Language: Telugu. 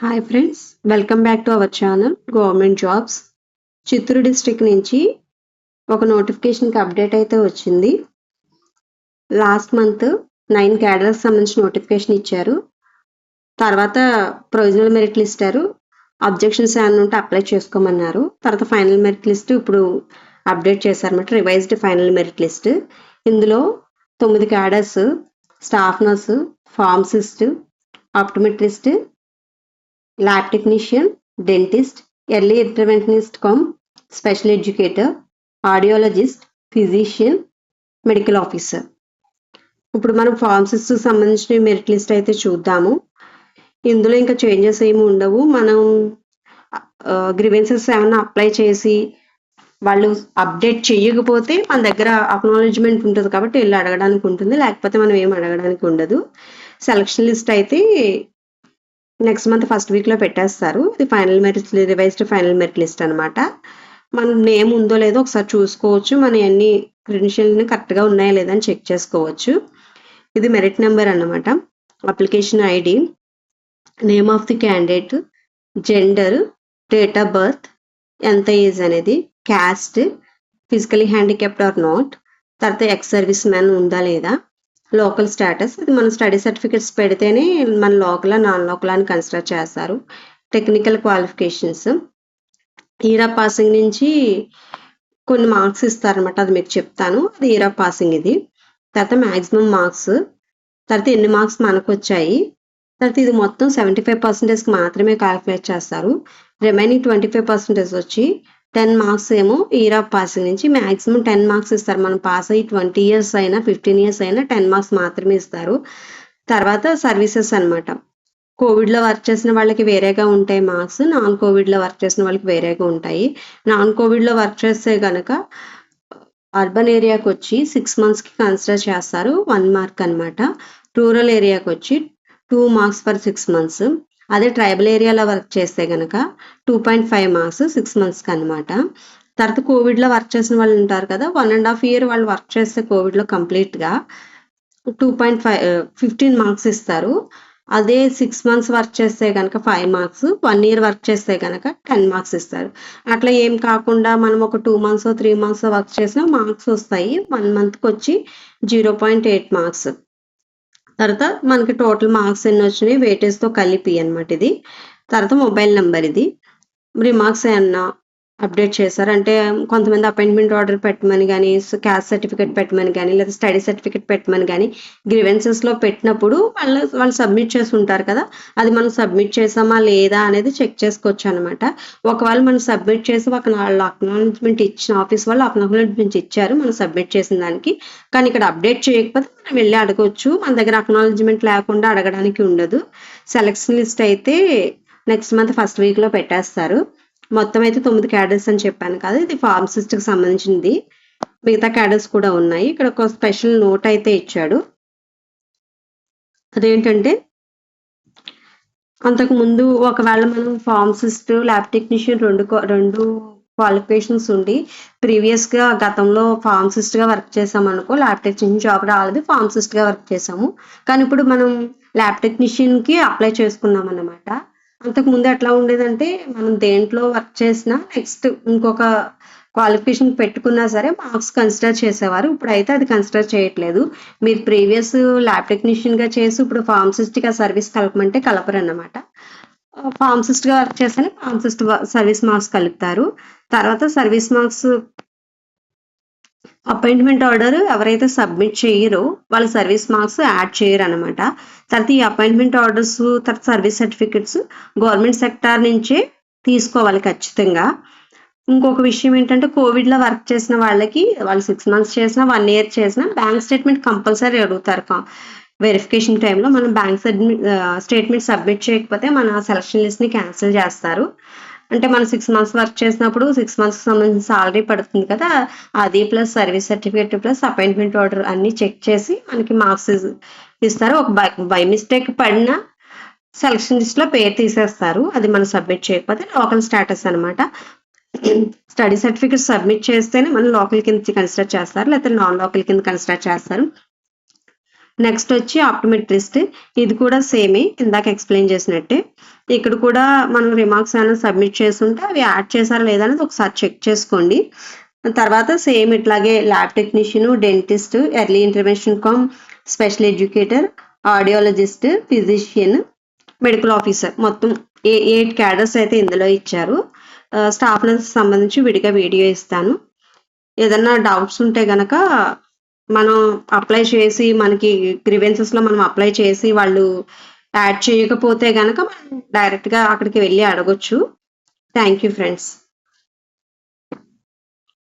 Hi friends, welcome back to our channel government jobs. Chittoor district నుంచి ఒక నోటిఫికేషన్కి అప్డేట్ అయితే వచ్చింది. లాస్ట్ మంత్ 9 క్యాడర్స్ సంబంధించిన నోటిఫికేషన్ ఇచ్చారు. తర్వాత ప్రొవిజనల్ మెరిట్ లిస్ట్ ఇస్తారు. అబ్జెక్షన్స్ ఏమైనా ఉంటే అప్లై చేసుకోమన్నారు. తర్వాత ఫైనల్ మెరిట్ లిస్ట్ ఇప్పుడు అప్డేట్ చేశారన్నమాట. Revised final merit list. ఇందులో 9 cadres, staff nurse, pharmacist, optometrist, lab technician, dentist, early interventionist come special educator, audiologist, physician, medical officer. ఇప్పుడు మనం ఫార్మసిస్ట్ సంబంధించిన మెరిట్ లిస్ట్ అయితే చూద్దాము. ఇందులో ఇంకా చేంజెస్ ఏమి ఉండవు. మనం గ్రీవెన్సెస్ ఏమైనా అప్లై చేసి వాళ్ళు అప్డేట్ చేయకపోతే మన దగ్గర అక్నాలెడ్జ్మెంట్ ఉంటుంది కాబట్టి వెళ్ళి అడగడానికి ఉంటుంది, లేకపోతే మనం ఏం అడగడానికి ఉండదు. సెలక్షన్ లిస్ట్ అయితే నెక్స్ట్ మంత్ ఫస్ట్ వీక్లో పెట్టేస్తారు. ఇది final merit, revised final merit list అనమాట. మన నేమ్ ఉందో లేదో ఒకసారి చూసుకోవచ్చు. మన అన్ని క్రెడెన్షియల్ని కరెక్ట్గా ఉన్నాయా లేదా అని చెక్ చేసుకోవచ్చు. ఇది మెరిట్ నెంబర్ అన్నమాట. Application ID, name of the candidate, gender, date of birth, ఎంత ఏజ్ అనేది, caste, physically handicapped or not, తర్వాత ఎక్స్ సర్వీస్ మ్యాన్ ఉందా లేదా, లోకల్ స్టేటస్. ఇది మన స్టడీ సర్టిఫికెట్స్ పెడితేనే మన లోకల్, నాన్ లోకల్ అని కన్సిడర్ చేస్తారు. Technical qualifications, year of passing నుంచి కొన్ని మార్క్స్ ఇస్తారనమాట. అది మీకు చెప్తాను. అది ఇయర్ ఆఫ్ పాసింగ్ ఇది. తర్వాత మ్యాక్సిమం మార్క్స్, తర్వాత ఎన్ని మార్క్స్ మనకు వచ్చాయి, తర్వాత ఇది మొత్తం 75% మాత్రమే క్యాల్కులేట్ చేస్తారు. రిమైనింగ్ 25% వచ్చి 10 మార్క్స్ ఏమో ఇయర్ ఆఫ్ పాసింగ్ నుంచి మ్యాక్సిమం 10 మార్క్స్ ఇస్తారు. మనం పాస్ అయ్యి 20 years అయినా 15 years అయినా 10 మార్క్స్ మాత్రమే ఇస్తారు. తర్వాత సర్వీసెస్ అనమాట. కోవిడ్లో వర్క్ చేసిన వాళ్ళకి వేరేగా ఉంటాయి మార్క్స్, నాన్ కోవిడ్లో వర్క్ చేసిన వాళ్ళకి వేరేగా ఉంటాయి. నాన్ కోవిడ్లో వర్క్ చేస్తే కనుక అర్బన్ ఏరియాకి వచ్చి 6 monthsకి కన్సిడర్ చేస్తారు, 1 mark అనమాట. రూరల్ ఏరియాకి వచ్చి 2 marks ఫర్ 6 months. అదే ట్రైబల్ ఏరియాలో వర్క్ చేస్తే కనుక 2.5 marks 6 monthsకి అనమాట. తర్వాత కోవిడ్లో వర్క్ చేసిన వాళ్ళు ఉంటారు కదా, 1.5 year వాళ్ళు వర్క్ చేస్తే కోవిడ్లో కంప్లీట్గా 15 marks ఇస్తారు. అదే 6 months వర్క్ చేస్తే కనుక 5 marks, 1 year వర్క్ చేస్తే కనుక 10 marks ఇస్తారు. అట్లా ఏం కాకుండా మనం ఒక 2 months 3 months వర్క్ చేసిన మార్క్స్ వస్తాయి. 1 monthకి వచ్చి 0.8 marks. తర్వాత మనకి టోటల్ మార్క్స్ ఎన్ని వచ్చినాయి వెయిటేజ్తో కలిపి అనమాట ఇది. తర్వాత మొబైల్ నెంబర్, ఇది రిమార్క్స్ ఏమన్నా అప్డేట్ చేశారు అంటే కొంతమంది అపాయింట్మెంట్ ఆర్డర్ పెట్టమని కానీ, క్యాస్ట్ సర్టిఫికేట్ పెట్టమని కానీ, లేదా స్టడీ సర్టిఫికేట్ పెట్టమని కానీ గ్రీవెన్సెస్లో పెట్టినప్పుడు వాళ్ళు సబ్మిట్ చేసి ఉంటారు కదా, అది మనం సబ్మిట్ చేసామా లేదా అనేది చెక్ చేసుకోవచ్చు అనమాట. ఒకవేళ మనం సబ్మిట్ చేసి వాళ్ళు అక్నాలెడ్జ్మెంట్ ఇచ్చిన ఆఫీస్ వాళ్ళు అక్నాలెడ్జ్మెంట్ ఇచ్చారు మనం సబ్మిట్ చేసిన దానికి, కానీ ఇక్కడ అప్డేట్ చేయకపోతే మనం వెళ్ళి అడగవచ్చు. మన దగ్గర అక్నాలెడ్జ్మెంట్ లేకుండా అడగడానికి ఉండదు. సెలక్షన్ లిస్ట్ అయితే నెక్స్ట్ మంత్ ఫస్ట్ వీక్లో పెట్టేస్తారు. మొత్తం అయితే 9 క్యాడర్స్ అని చెప్పాను కదా, ఇది ఫార్మసిస్ట్కి సంబంధించింది. మిగతా క్యాడర్స్ కూడా ఉన్నాయి. ఇక్కడ ఒక స్పెషల్ నోట్ అయితే ఇచ్చాడు. అదేంటంటే అంతకుముందు ఒకవేళ మనం ఫార్మసిస్ట్, ల్యాబ్ టెక్నీషియన్ రెండు క్వాలిఫికేషన్స్ ఉండి ప్రీవియస్గా గతంలో ఫార్మసిస్ట్గా వర్క్ చేసామనుకో, ల్యాబ్ టెక్నీషియన్ జాబ్ రాలేదు, ఫార్మసిస్ట్గా వర్క్ చేసాము. కానీ ఇప్పుడు మనం ల్యాబ్ టెక్నీషియన్కి అప్లై చేసుకున్నాం అన్నమాట. అంతకుముందు ఎట్లా ఉండేదంటే మనం దేంట్లో వర్క్ చేసినా నెక్స్ట్ ఇంకొక క్వాలిఫికేషన్ పెట్టుకున్నా సరే మార్క్స్ కన్సిడర్ చేసేవారు. ఇప్పుడైతే అది కన్సిడర్ చేయట్లేదు. మీరు ప్రీవియస్ ల్యాబ్ టెక్నీషియన్గా చేసి ఇప్పుడు ఫార్మసిస్ట్గా సర్వీస్ కలపమంటే కలపరు అన్నమాట. ఫార్మసిస్ట్గా వర్క్ చేస్తేనే ఫార్మసిస్ట్ సర్వీస్ మార్క్స్ కలుపుతారు. తర్వాత సర్వీస్ మార్క్స్ అపాయింట్మెంట్ ఆర్డర్ ఎవరైతే సబ్మిట్ చేయరో వాళ్ళ సర్వీస్ మార్క్స్ యాడ్ చేయరు అనమాట. తర్వాత ఈ అపాయింట్మెంట్ ఆర్డర్స్, తర్వాత సర్వీస్ సర్టిఫికెట్స్ గవర్నమెంట్ సెక్టార్ నుంచే తీసుకోవాలి ఖచ్చితంగా. ఇంకొక విషయం ఏంటంటే కోవిడ్లో వర్క్ చేసిన వాళ్ళకి, వాళ్ళు 6 months చేసినా 1 year చేసినా బ్యాంక్ స్టేట్మెంట్ కంపల్సరీ అడుగుతారు. వెరిఫికేషన్ టైంలో మనం బ్యాంక్ స్టేట్మెంట్ సబ్మిట్ చేయకపోతే మన సెలక్షన్ లిస్ట్ని క్యాన్సిల్ చేస్తారు. అంటే మనం 6 months వర్క్ చేసినప్పుడు 6 monthsకి సంబంధించిన సాలరీ పడుతుంది కదా, అది plus service certificate plus appointment order అన్నీ చెక్ చేసి మనకి మార్క్స్ ఇస్తారు. ఒక బై మిస్టేక్ పడిన సెలక్షన్ లిస్ట్లో పేరు తీసేస్తారు, అది మనం సబ్మిట్ చేయకపోతే. లోకల్ స్టేటస్ అనమాట. స్టడీ సర్టిఫికేట్ సబ్మిట్ చేస్తేనే మనం లోకల్ కింద కన్సిడర్ చేస్తారు, లేకపోతే నాన్ లోకల్ కింద కన్సిడర్ చేస్తారు. నెక్స్ట్ వచ్చి ఆప్టోమెట్రిస్ట్, ఇది కూడా సేమే ఇందాక ఎక్స్ప్లెయిన్ చేసినట్టే. ఇక్కడ కూడా మనం రిమార్క్స్ అనేది సబ్మిట్ చేస్తుంటే అవి యాడ్ చేశారా లేదా అనేది ఒకసారి చెక్ చేసుకోండి. తర్వాత సేమ్ ఇట్లాగే lab technician, dentist, early intervention come special educator, audiologist, physician, medical officer మొత్తం 8 క్యాడర్స్ అయితే ఇందులో ఇచ్చారు. స్టాఫ్ నర్స్ సంబంధించి విడిగా వీడియో ఇస్తాను. ఏదన్నా డౌట్స్ ఉంటే గనక మనం అప్లై చేసి మనకి గ్రీవెన్సెస్లో మనం అప్లై చేసి వాళ్ళు యాడ్ చేయకపోతే గనక మనం డైరెక్ట్గా అక్కడికి వెళ్ళి అడగొచ్చు. Thank you friends.